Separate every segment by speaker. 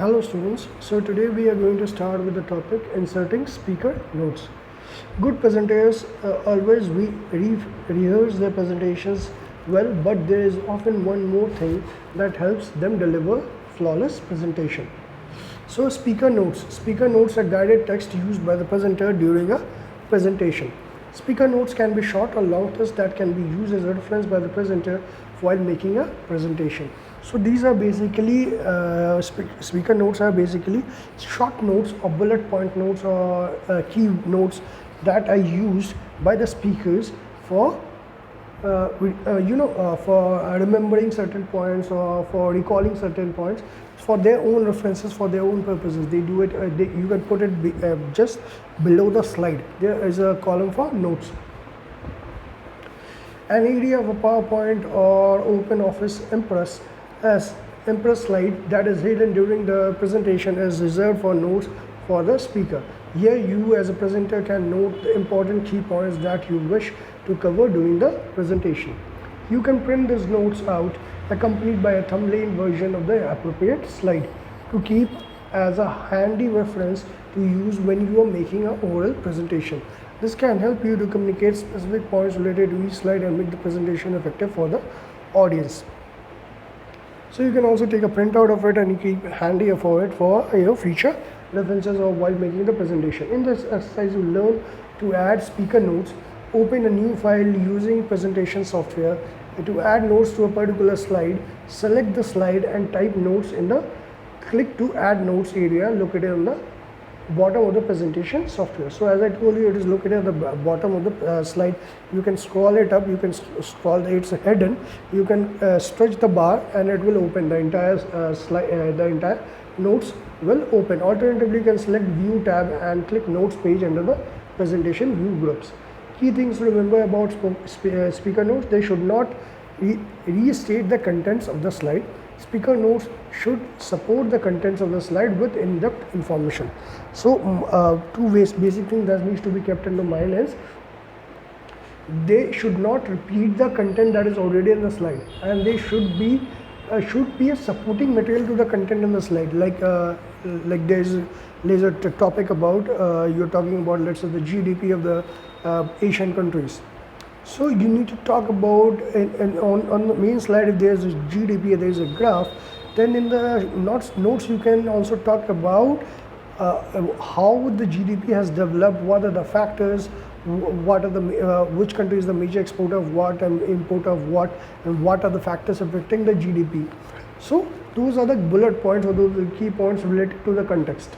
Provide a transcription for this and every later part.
Speaker 1: Hello students, so today we are going to start with the topic inserting speaker notes. Good presenters always rehearse their presentations well, but there is often one more thing that helps them deliver flawless presentation. So speaker notes are guided text used by the presenter during a presentation. Speaker notes can be short or long text that can be used as a reference by the presenter while making a presentation. So these are basically speaker notes are basically short notes or bullet point notes or key notes that are used by the speakers for for remembering certain points or for recalling certain points for their own references, for their own purposes. They do it, you can put it just below the slide. There is a column for notes. An area of a PowerPoint or OpenOffice Impress slide that is hidden during the presentation is reserved for notes for the speaker. Here you as a presenter can note the important key points that you wish to cover during the presentation. You can print these notes out accompanied by a thumbnail version of the appropriate slide to keep as a handy reference to use when you are making an oral presentation. This can help you to communicate specific points related to each slide and make the presentation effective for the audience. So you can also take a printout of it and you keep handy for it for your future references or while making the presentation. In this exercise, you learn to add speaker notes. Open a new file using presentation software to add notes to a particular slide. Select the slide and type notes in the click to add notes area located on the bottom of the presentation software. So as I told you, it is located at the bottom of the slide. You can scroll it up, you can scroll, it's hidden. You can stretch the bar and it will open the entire slide, the entire notes will open. Alternatively, you can select view tab and click notes page under the presentation view groups. Key things to remember about speaker notes: they should not restate the contents of the slide. Speaker notes should support the contents of the slide with in-depth information. So two basic things that needs to be kept in the mind is they should not repeat the content that is already in the slide, and they should be a supporting material to the content in the slide. Like there's a topic about you're talking about, let's say, the GDP of the Asian countries. So you need to talk about on the main slide, if there's a GDP, there is a graph, then in the notes you can also talk about how the GDP has developed, what are the factors, what are the which country is the major exporter of what and importer of what, and what are the factors affecting the GDP. So those are the bullet points or those are the key points related to the context.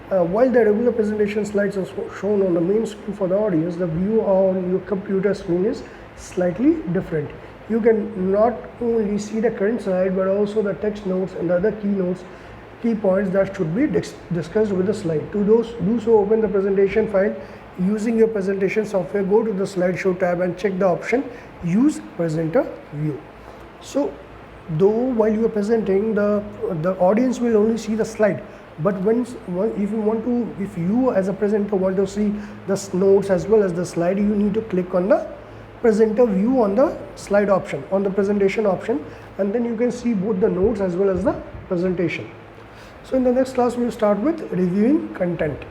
Speaker 1: While the regular presentation slides are shown on the main screen for the audience, the view on your computer screen is slightly different. You can not only see the current slide but also the text notes and the other key points that should be discussed with the slide. To do so, open the presentation file using your presentation software. Go to the slideshow tab and check the option Use Presenter View. So though while you are presenting, the audience will only see the slide. But if you as a presenter want to see the notes as well as the slide, you need to click on the presenter view on the slide option, on the presentation option, and then you can see both the notes as well as the presentation. So in the next class, we will start with reviewing content.